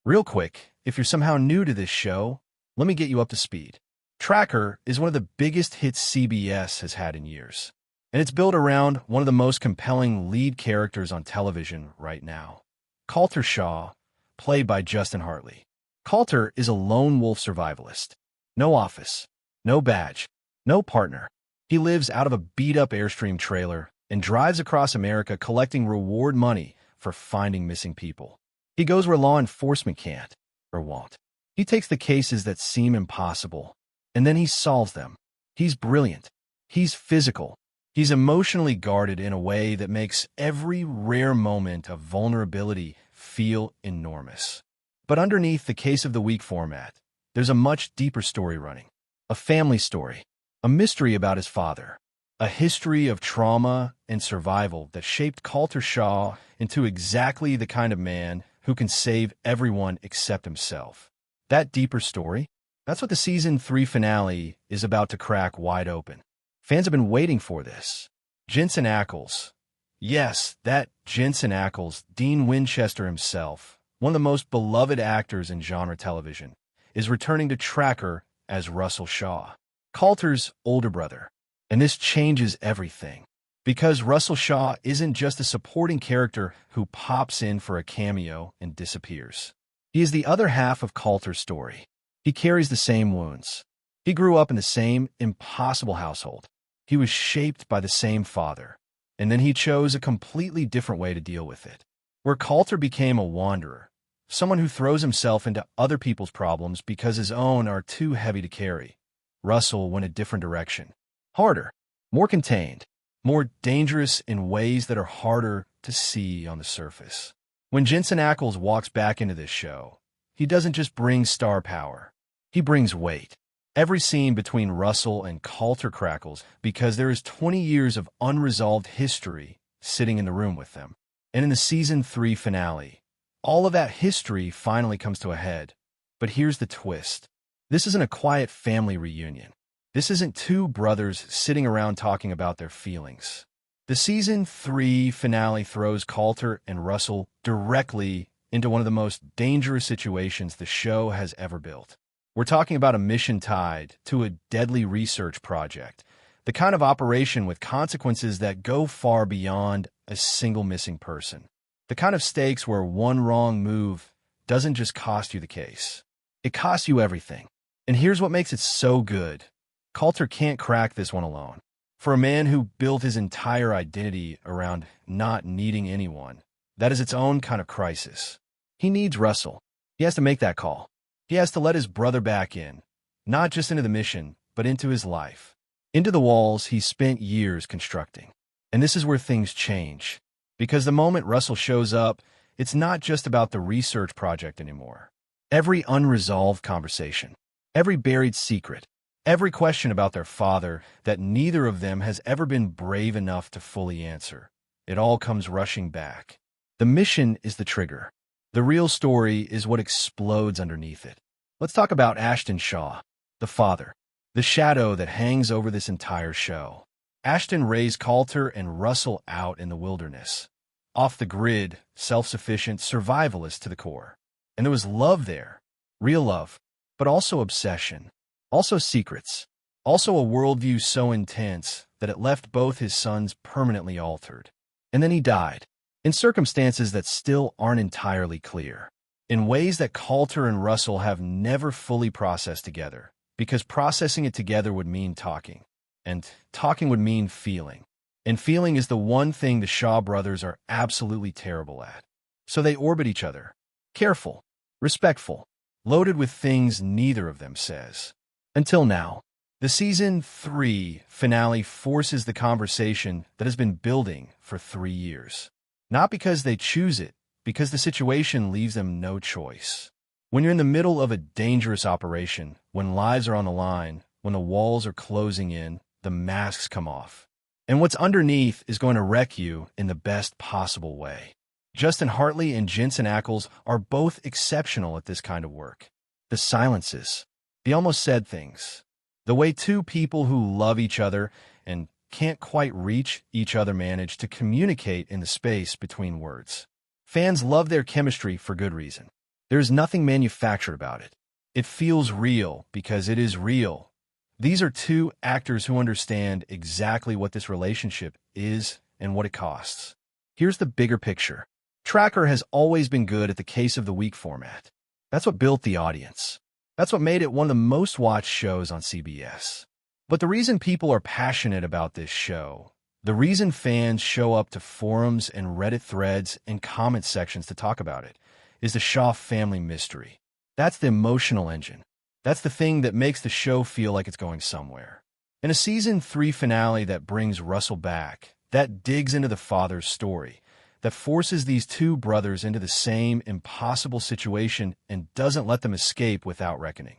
Real quick, if you're somehow new to this show, let me get you up to speed. Tracker is one of the biggest hits CBS has had in years, and it's built around one of the most compelling lead characters on television right now, Colter Shaw, played by Justin Hartley. Colter is a lone wolf survivalist. No office, no badge, no partner. He lives out of a beat-up Airstream trailer and drives across America collecting reward money for finding missing people. He goes where law enforcement can't or won't. He takes the cases that seem impossible, and then he solves them. He's brilliant. He's physical. He's emotionally guarded in a way that makes every rare moment of vulnerability feel enormous. But underneath the Case of the Week format, there's a much deeper story running. A family story. A mystery about his father. A history of trauma and survival that shaped Colter Shaw into exactly the kind of man who can save everyone except himself. That deeper story? That's what the Season 3 finale is about to crack wide open. Fans have been waiting for this. Jensen Ackles. Yes, that Jensen Ackles, Dean Winchester himself, one of the most beloved actors in genre television, is returning to Tracker as Russell Shaw, Colter's older brother. And this changes everything. Because Russell Shaw isn't just a supporting character who pops in for a cameo and disappears. He is the other half of Colter's story. He carries the same wounds. He grew up in the same impossible household. He was shaped by the same father. And then he chose a completely different way to deal with it. Where Colter became a wanderer, someone who throws himself into other people's problems because his own are too heavy to carry, Russell went a different direction. Harder, more contained, more dangerous in ways that are harder to see on the surface. When Jensen Ackles walks back into this show, he doesn't just bring star power. He brings weight. Every scene between Russell and Colter crackles because there is 20 years of unresolved history sitting in the room with them. And in the Season 3 finale, all of that history finally comes to a head. But here's the twist. This isn't a quiet family reunion. This isn't two brothers sitting around talking about their feelings. The Season 3 finale throws Colter and Russell directly into one of the most dangerous situations the show has ever built. We're talking about a mission tied to a deadly research project, the kind of operation with consequences that go far beyond a single missing person. The kind of stakes where one wrong move doesn't just cost you the case. It costs you everything. And here's what makes it so good. Colter can't crack this one alone. For a man who built his entire identity around not needing anyone, that is its own kind of crisis. He needs Russell. He has to make that call. He has to let his brother back in, not just into the mission, but into his life, into the walls he spent years constructing. And this is where things change. Because the moment Russell shows up, it's not just about the research project anymore. Every unresolved conversation, every buried secret, every question about their father that neither of them has ever been brave enough to fully answer, it all comes rushing back. The mission is the trigger. The real story is what explodes underneath it. Let's talk about Ashton Shaw, the father, the shadow that hangs over this entire show. Ashton raised Colter and Russell out in the wilderness. Off the grid, self-sufficient survivalist to the core. And there was love there, real love, but also obsession, also secrets, also a worldview so intense that it left both his sons permanently altered. And then he died, in circumstances that still aren't entirely clear, in ways that Colter and Russell have never fully processed together, because processing it together would mean talking, and talking would mean feeling. And feeling is the one thing the Shaw brothers are absolutely terrible at. So they orbit each other, careful, respectful, loaded with things neither of them says. Until now, the Season 3 finale forces the conversation that has been building for 3 years. Not because they choose it, because the situation leaves them no choice. When you're in the middle of a dangerous operation, when lives are on the line, when the walls are closing in, the masks come off. And what's underneath is going to wreck you in the best possible way. Justin Hartley and Jensen Ackles are both exceptional at this kind of work. The silences, the almost said things, the way two people who love each other and can't quite reach each other manage to communicate in the space between words. Fans love their chemistry for good reason. There's nothing manufactured about it. It feels real because it is real. These are two actors who understand exactly what this relationship is and what it costs. Here's the bigger picture. Tracker has always been good at the case of the week format. That's what built the audience. That's what made it one of the most watched shows on CBS. But the reason people are passionate about this show, the reason fans show up to forums and Reddit threads and comment sections to talk about it, is the Shaw family mystery. That's the emotional engine. That's the thing that makes the show feel like it's going somewhere. In a season 3 finale that brings Russell back, that digs into the father's story, that forces these two brothers into the same impossible situation and doesn't let them escape without reckoning.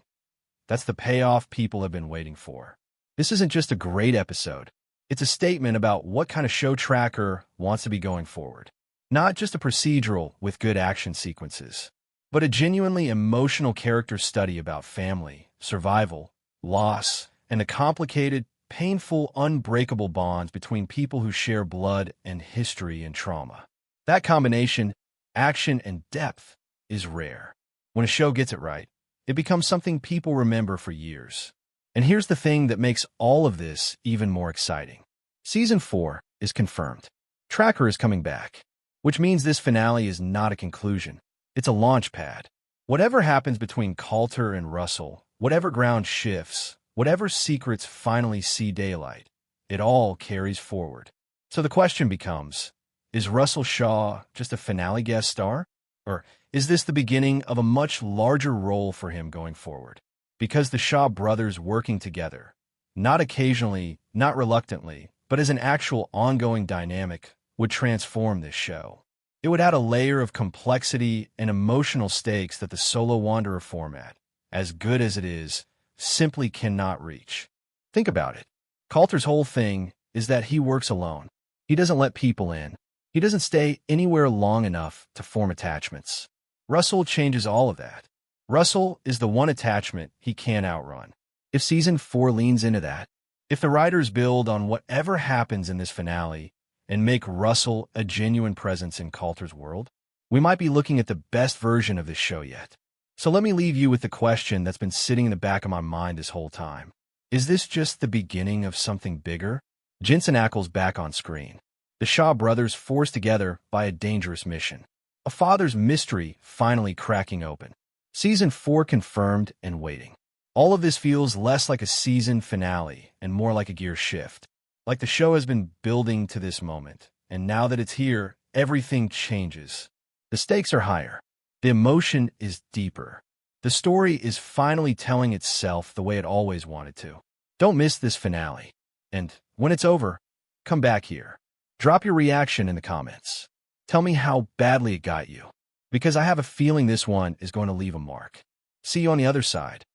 That's the payoff people have been waiting for. This isn't just a great episode. It's a statement about what kind of show Tracker wants to be going forward. Not just a procedural with good action sequences, but a genuinely emotional character study about family, survival, loss, and the complicated, painful, unbreakable bonds between people who share blood and history and trauma. That combination, action and depth, is rare. When a show gets it right, it becomes something people remember for years. And here's the thing that makes all of this even more exciting. Season 4 is confirmed. Tracker is coming back, which means this finale is not a conclusion. It's a launch pad. Whatever happens between Colter and Russell, whatever ground shifts, whatever secrets finally see daylight, it all carries forward. So the question becomes, is Russell Shaw just a finale guest star? Or is this the beginning of a much larger role for him going forward? Because the Shaw brothers working together, not occasionally, not reluctantly, but as an actual ongoing dynamic, would transform this show. It would add a layer of complexity and emotional stakes that the Solo Wanderer format, as good as it is, simply cannot reach. Think about it. Colter's whole thing is that he works alone. He doesn't let people in. He doesn't stay anywhere long enough to form attachments. Russell changes all of that. Russell is the one attachment he can't outrun. If Season 4 leans into that, if the writers build on whatever happens in this finale and make Russell a genuine presence in Colter's world, we might be looking at the best version of this show yet. So let me leave you with the question that's been sitting in the back of my mind this whole time. Is this just the beginning of something bigger? Jensen Ackles back on screen. The Shaw brothers forced together by a dangerous mission. A father's mystery finally cracking open. Season 4 confirmed and waiting. All of this feels less like a season finale and more like a gear shift. Like the show has been building to this moment, and now that it's here, everything changes. The stakes are higher. The emotion is deeper. The story is finally telling itself the way it always wanted to. Don't miss this finale. And when it's over, come back here. Drop your reaction in the comments. Tell me how badly it got you, because I have a feeling this one is going to leave a mark. See you on the other side.